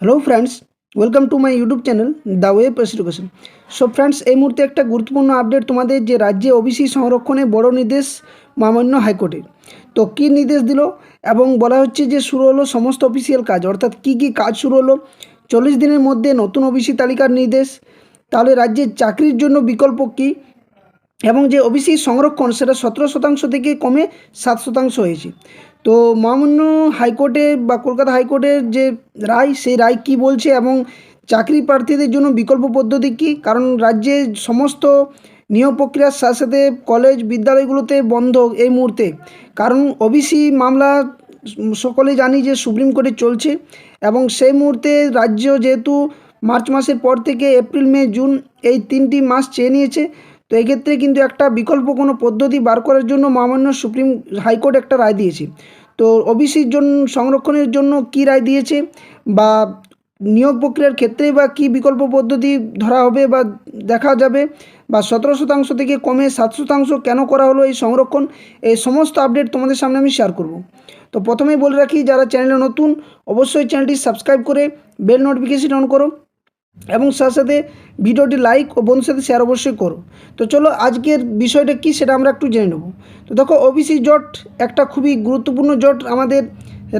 Hello friends, welcome to my YouTube channel the way of education. So friends, এই মুহূর্তে একটা গুরুত্বপূর্ণ update তোমাদের, যে রাজ্যে ওবিসি সংরক্ষণে বড় নির্দেশ মহামান্য হাইকোর্টের। তো কী নির্দেশ দিল, এবং বলা হচ্ছে যে শুরু হলো সমস্ত অফিসিয়াল কাজ, অর্থাৎ কী কী কাজ শুরু হলো। 40 দিনের মধ্যে নতুন ওবিসি তালিকার নির্দেশ। তাহলে রাজ্যের চাকরির জন্য বিকল্প কী, এবং যে ওবিসি সংরক্ষণ সেটা 17% থেকে কমে 7% হয়েছে। তো মহামান্য হাইকোর্টে বা কলকাতা হাইকোর্টের যে রায়, সেই রায় কী বলছে, এবং চাকরি প্রার্থীদের জন্য বিকল্প পদ্ধতি কী। কারণ রাজ্যে সমস্ত নিয়োগ প্রক্রিয়ার সাথে সাথে কলেজ বিদ্যালয়গুলোতে বন্ধ এই মুহূর্তে, কারণ ওবিসি মামলা সকলে জানি যে সুপ্রিম কোর্টে চলছে। এবং সেই মুহূর্তে রাজ্য যেহেতু মার্চ মাসের পর থেকে এপ্রিল মে জুন এই 3টি মাস চেয়ে নিয়েছে, তো এক্ষেত্রে কিন্তু একটা বিকল্প কোনো পদ্ধতি বার করার জন্য মহামান্য সুপ্রিম হাইকোর্ট একটা রায় দিয়েছে। তো ওবিসির জন্য সংরক্ষণের জন্য কী রায় দিয়েছে, বা নিয়োগ প্রক্রিয়ার ক্ষেত্রে বা কী বিকল্প পদ্ধতি ধরা হবে বা দেখা যাবে, বা 17% থেকে কমে 7% কেন করা হলো এই সংরক্ষণ, এই সমস্ত আপডেট তোমাদের সামনে আমি শেয়ার করব। তো প্রথমেই বলে রাখি, যারা চ্যানেলে নতুন অবশ্যই চ্যানেলটি সাবস্ক্রাইব করে বেল নোটিফিকেশন অন করো, এবং সাথে সাথে ভিডিওটি লাইক ও বন্ধুর সাথে শেয়ার অবশ্যই করো। তো চলো আজকের বিষয়টা কী সেটা আমরা একটু জেনে নেব। তো দেখো, ওবিসি জট একটা খুবই গুরুত্বপূর্ণ জট আমাদের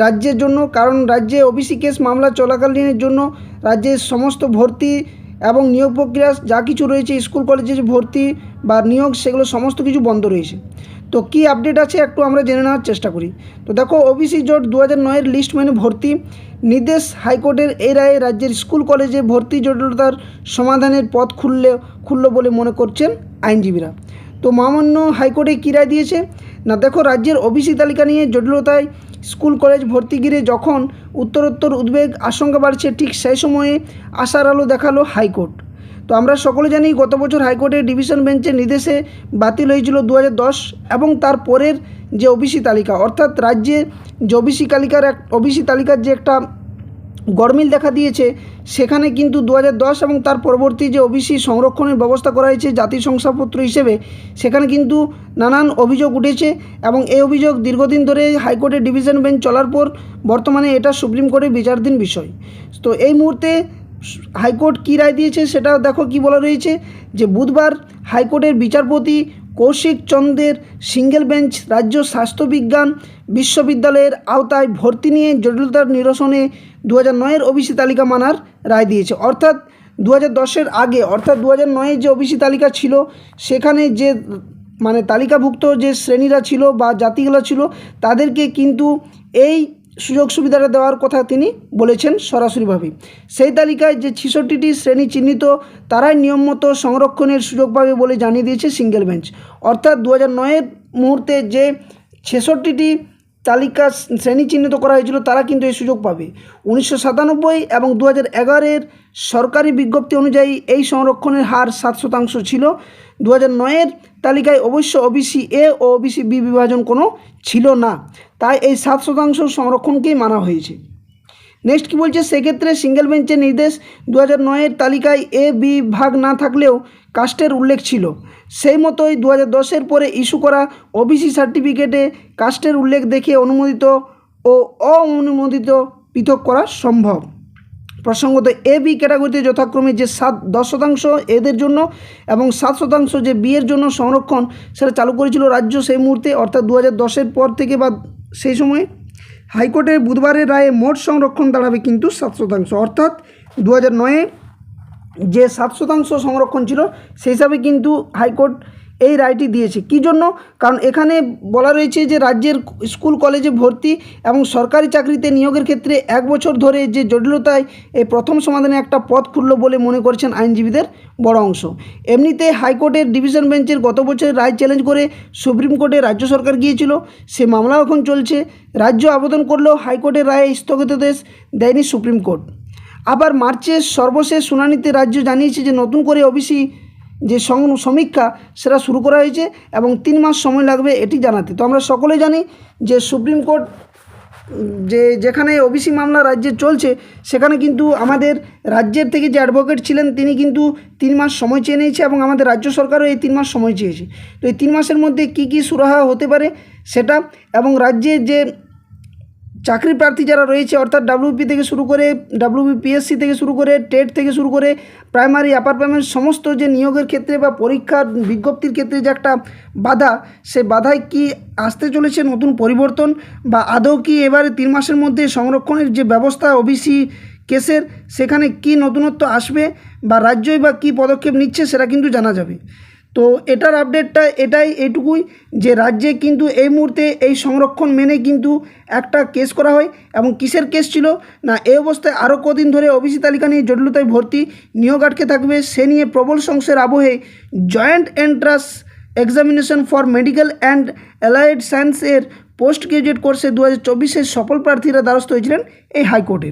রাজ্যের জন্য, কারণ রাজ্যে ওবিসি কেস মামলা চলাকালীনের জন্য রাজ্যের সমস্ত ভর্তি এবং নিয়োগ প্রক্রিয়া যা কিছু রয়েছে, স্কুল কলেজে যে ভর্তি বা নিয়োগ, সেগুলো সমস্ত কিছু বন্ধ রয়েছে। তো কী আপডেট আছে একটু আমরা জেনে নেওয়ার চেষ্টা করি। তো দেখো, ওবিসি জট 2009-এর লিস্ট মেনে ভর্তি নির্দেশ হাইকোর্টের এই রায়ে রাজ্যের স্কুল কলেজে ভর্তি জটিলতার সমাধানের পথ খুলল বলে মনে করছেন আইনজীবীরা। তো মহামান্য হাইকোর্টে কী রায় দিয়েছে না, দেখো, রাজ্যের ওবিসি তালিকা নিয়ে জটিলতায় স্কুল কলেজ ভর্তি ঘিরে যখন উত্তরোত্তর উদ্বেগ আশঙ্কা বাড়ছে, ঠিক সেই সময়ে আশার আলো দেখালো হাইকোর্ট। তো আমরা সকলে জানি, গত বছর হাইকোর্টের ডিভিশন বেঞ্চের নির্দেশে বাতিল হয়েছিল 2010 এবং তার পরের যে ওবিসি তালিকা, অর্থাৎ রাজ্যে যে ওবিসি তালিকার যে একটা গরমিল দেখা দিয়েছে, সেখানে কিন্তু 2010 এবং তার পরবর্তী যে ওবিসি সংরক্ষণের ব্যবস্থা করা হয়েছে জাতীয় শংসাপত্র হিসেবে, সেখানে কিন্তু নানান অভিযোগ উঠেছে, এবং এই অভিযোগ দীর্ঘদিন ধরে হাইকোর্টের ডিভিশন বেঞ্চ চলার পর বর্তমানে এটা সুপ্রিম কোর্টে বিচারাধীন বিষয়। তো এই মুহূর্তে হাইকোর্ট কী রায় দিয়েছে সেটা দেখো, কি বলা রয়েছে, যে বুধবার হাইকোর্টের বিচারপতি কৌশিক চন্দ্রের সিঙ্গেল বেঞ্চ রাজ্য স্বাস্থ্যবিজ্ঞান বিশ্ববিদ্যালয়ের আওতায় ভর্তি নিয়ে জটিলতার নিরসনে 2009-এর ওবিসি তালিকা মানার রায় দিয়েছে। অর্থাৎ 2010-এর আগে, অর্থাৎ 2009-এর যে ওবিসি তালিকা ছিল, সেখানে যে তালিকাভুক্ত যে শ্রেণীরা ছিল বা জাতিগুলো ছিল, তাদেরকে কিন্তু এই সুযোগ সুবিধাটা দেওয়ার কথা তিনি বলেছেন সরাসরিভাবে। সেই তালিকায় যে 66টি শ্রেণী চিহ্নিত, তারাই নিয়ম মতো সংরক্ষণের সুযোগ পাবে বলে জানিয়ে দিয়েছে সিঙ্গেল বেঞ্চ। অর্থাৎ 2009-এর মুহূর্তে যে 66টি তালিকা শ্রেণী চিহ্নিত করা হয়েছিল, তারা কিন্তু এই সুযোগ পাবে। 1997 এবং 2011-এর সরকারি বিজ্ঞপ্তি অনুযায়ী এই সংরক্ষণের হার 7% ছিল। 2009-এর তালিকায় অবশ্য ওবিসি এ ও ওবিসি বি বিভাজন কোনো ছিল না, তাই এই 7% সংরক্ষণকেই মানা হয়েছে। নেক্সট কী বলছে, সেক্ষেত্রে সিঙ্গেল বেঞ্চের নির্দেশ, 2009-এর তালিকায় এ বি ভাগ না থাকলেও কাস্টের উল্লেখ ছিল। সেই মতোই 2010-এর পরে ইস্যু করা ওবিসি সার্টিফিকেটে কাস্টের উল্লেখ দেখে অনুমোদিত ও অননুমোদিত পৃথক করা সম্ভব। প্রসঙ্গত, এ বি ক্যাটাগরিতে যথাক্রমে যে 10% এদের জন্য এবং 7% যে বি এর জন্য সংরক্ষণ, সেটা চালু করেছিল রাজ্য সেই মুহূর্তে, অর্থাৎ 2010-এর পর থেকে বা সেই সময়ে। হাইকোর্টের বুধবারের রায়ে মোট সংরক্ষণ দাঁড়াবে কিন্তু 7%, অর্থাৎ 2009-এ যে 7% সংরক্ষণ ছিল, সেই হিসাবে কিন্তু হাইকোর্ট এই রায়টি দিয়েছে। কী জন্য, কারণ এখানে বলা রয়েছে যে রাজ্যের স্কুল কলেজে ভর্তি এবং সরকারি চাকরিতে নিয়োগের ক্ষেত্রে 1 বছর ধরে যে জটিলতায় এই প্রথম সমাধানে একটা পথ খুলল বলে মনে করছেন আইনজীবীদের বড় অংশ। এমনিতে হাইকোর্টের ডিভিশন বেঞ্চের গত বছরের রায় চ্যালেঞ্জ করে সুপ্রিম কোর্টে রাজ্য সরকার গিয়েছিল, সে মামলা এখন চলছে। রাজ্য আবেদন করলেও হাইকোর্টের রায়ে স্থগিতাদেশ দেয়নি সুপ্রিম কোর্ট। আবার মার্চের সর্বশেষ শুনানিতে রাজ্য জানিয়েছে যে নতুন করে ওবিসি যে সমীক্ষা, সেটা শুরু করা হয়েছে এবং 3 মাস সময় লাগবে এটি জানাতে। তো আমরা সকলে জানি যে সুপ্রিম কোর্ট যেখানে ওবিসি মামলা রাজ্যে চলছে, সেখানে কিন্তু আমাদের রাজ্যের থেকে যে অ্যাডভোকেট ছিলেন, তিনি কিন্তু 3 মাস সময় চেয়ে নিয়েছে, এবং আমাদের রাজ্য সরকারও এই 3 মাস সময় চেয়েছে। তো এই 3 মাসের মধ্যে কী কী সুরাহা হতে পারে সেটা, এবং রাজ্যের যে চাকরি প্রার্থী যারা রয়েছে অর্থাৎ ডাব্লিউপি থেকে শুরু করে ডাব্লিউবিপিএসসি থেকে শুরু করে টেট থেকে শুরু করে প্রাইমারি আপার প্রাইমারি সমস্ত যে নিয়োগের ক্ষেত্রে বা পরীক্ষার বিজ্ঞপ্তির ক্ষেত্রে যে একটা বাধা, সে বাধায় কি আসতে চলেছে নতুন পরিবর্তন, বা আদৌ কি এবারে 3 মাসের মধ্যে সংরক্ষণের যে ব্যবস্থা ওবিসি কেসের সেখানে কি নতুনত্ব আসবে, বা রাজ্যই বা কী পদক্ষেপ নিচ্ছে সেটা কিন্তু জানা যাবে। তো এটার আপডেটটা এইটুকুই যে রাজ্যে কিন্তু এই মুহূর্তে এই সংরক্ষণ মেনে কিন্তু একটা কেস করা হয়, এবং কিসের কেস ছিল না, এই অবস্থায় আরও কদিন ধরে ওবিসি তালিকা নিয়ে জটিলতায় ভর্তি, নিয়োগ আটকে থাকবে, সে নিয়ে প্রবল সংশয়ের আবহে joint entrance examination for medical and allied সায়েন্সের পোস্ট গ্রাজুয়েট কোর্সে 2024-এর সফল প্রার্থীরা দ্বারস্থ হয়েছিলেন এই হাইকোর্টে,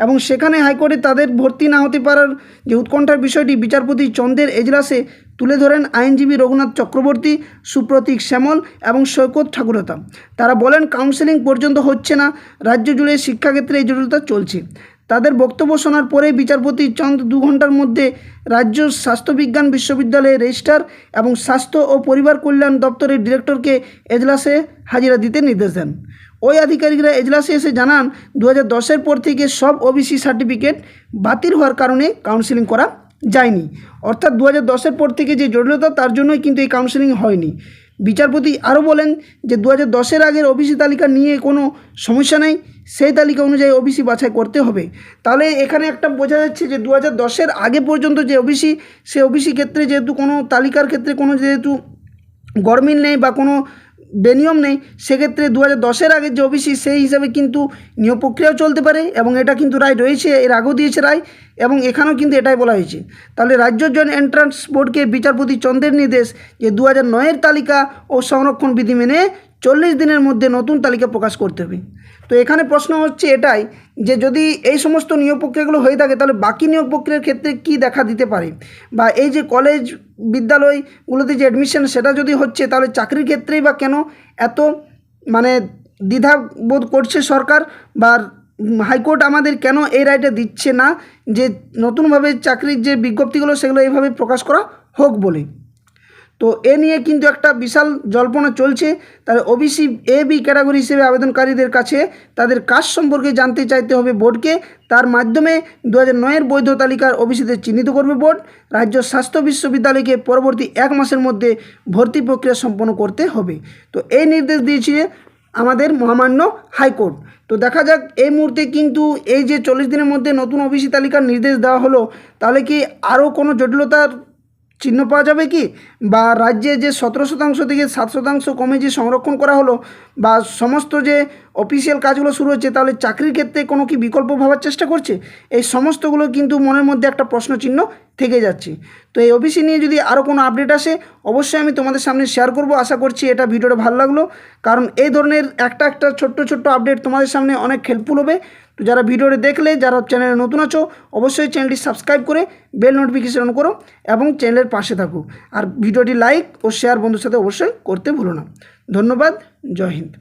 এবং সেখানে হাইকোর্টে তাদের ভর্তি না হতে পারার যে উৎকণ্ঠার বিষয়টি বিচারপতি চন্দের এজলাসে তুলে ধরেন আইনজীবী রঘুনাথ চক্রবর্তী, সুপ্রতীক শ্যামল এবং সৈকত ঠাকুরতা। তারা বলেন কাউন্সেলিং পর্যন্ত হচ্ছে না, রাজ্য জুড়ে শিক্ষাক্ষেত্রে এই জটিলতা চলছে। তাদের বক্তব্য শোনার পরে বিচারপতি চন্দ 2 ঘন্টার মধ্যে রাজ্য স্বাস্থ্যবিজ্ঞান বিশ্ববিদ্যালয়ের রেজিস্ট্রার এবং স্বাস্থ্য ও পরিবার কল্যাণ দপ্তরের ডিরেক্টরকে এজলাসে হাজিরা দিতে নির্দেশ দেন। ওই আধিকারিকরা এজলাসে এসে জানান 2010-এর পর থেকে সব ওবিসি সার্টিফিকেট বাতিল হওয়ার কারণে কাউন্সেলিং করা যায়নি, অর্থাৎ 2010-এর পর থেকে যে জটিলতা তার জন্যই কিন্তু এই কাউন্সেলিং হয়নি। বিচারপতি আরও বলেন যে 2010-এর আগের ওবিসি তালিকা নিয়ে কোনো সমস্যা নেই, সেই তালিকা অনুযায়ী ওবিসি বাছাই করতে হবে। তাহলে এখানে একটা বোঝা যাচ্ছে যে 2010-এর আগে পর্যন্ত যে ওবিসি, সে ওবিসি ক্ষেত্রে যেহেতু কোনো তালিকার ক্ষেত্রে কোনো যেহেতু গরমিল নেই বা কোনো বেনিয়ম নেই, সেক্ষেত্রে 2010-এর আগের যে ওবিসি সেই হিসাবে কিন্তু নিয়োগ প্রক্রিয়াও চলতে পারে, এবং এটা কিন্তু রায় রয়েছে, এর আগেও দিয়েছে রায়, এবং এখানেও কিন্তু এটাই বলা হয়েছে। তাহলে রাজ্য জয়েন্ট এন্ট্রান্স বোর্ডকে বিচারপতি চন্দ্রের নির্দেশ যে 2009-এর তালিকা ও সংরক্ষণ বিধি মেনে 40 দিনের মধ্যে নতুন তালিকা প্রকাশ করতে হবে। তো এখানে প্রশ্ন হচ্ছে এটাই যে যদি এই সমস্ত নিয়োগ প্রক্রিয়াগুলো হয়ে থাকে তাহলে বাকি নিয়োগ প্রক্রিয়ার ক্ষেত্রে কি দেখা দিতে পারে, বা এই যে কলেজ বিদ্যালয়গুলোতে যে অ্যাডমিশন সেটা যদি হচ্ছে তাহলে চাকরির ক্ষেত্রেই বা কেন এত মানে দ্বিধা বোধ করছে সরকার, বা হাইকোর্ট আমাদের কেন এই রায়টা দিচ্ছে না যে নতুনভাবে চাকরির যে বিজ্ঞপ্তিগুলো সেগুলো এইভাবে প্রকাশ করা হোক বলে। তো এ নিয়ে কিন্তু একটা বিশাল জল্পনা চলছে। তাহলে ওবিসি এ বি ক্যাটাগরি হিসেবে আবেদনকারীদের কাছে তাদের কাজ সম্পর্কে জানতে চাইতে হবে বোর্ডকে, তার মাধ্যমে 2009-এর বৈধ তালিকার ওবিসিদের চিহ্নিত করবে বোর্ড। রাজ্য স্বাস্থ্য বিশ্ববিদ্যালয়কে পরবর্তী 1 মাসের মধ্যে ভর্তি প্রক্রিয়া সম্পন্ন করতে হবে। তো এই নির্দেশ দিয়েছে আমাদের মহামান্য হাইকোর্ট। তো দেখা যাক এই মুহূর্তে কিন্তু এই যে 40 দিনের মধ্যে নতুন ওবিসি তালিকার নির্দেশ দেওয়া হলো, তাহলে কি আরও কোনো জটিলতার চিহ্ন পাওয়া যাবে কি, বা রাজ্যে যে 17% থেকে 7% কমে যে সংরক্ষণ করা হলো, বা সমস্ত যে অফিসিয়াল কাজগুলো শুরু হচ্ছে, তাহলে চাকরির ক্ষেত্রে কোনো কি বিকল্প ভাবার চেষ্টা করছে, এই সমস্তগুলো কিন্তু মনের মধ্যে একটা প্রশ্নচিহ্ন থেকে যাচ্ছে। তো এই ওবিসি নিয়ে যদি আরও কোনো আপডেট আসে অবশ্যই আমি তোমাদের সামনে শেয়ার করব। আশা করছি এটা ভিডিওটা ভালো লাগলো, কারণ এই ধরনের একটা ছোট্ট আপডেট তোমাদের সামনে অনেক হেল্পফুল হবে। তো যারা ভিডিওটি দেখলে, যারা চ্যানেলে নতুন আছো অবশ্যই চ্যানেলটি সাবস্ক্রাইব করে বেল নোটিফিকেশন অন করো এবং চ্যানেলের পাশে থাকো, আর ভিডিওটি লাইক ও শেয়ার বন্ধুর সাথে অবশ্যই করতে ভুলো না। ধন্যবাদ, জয় হিন্দ।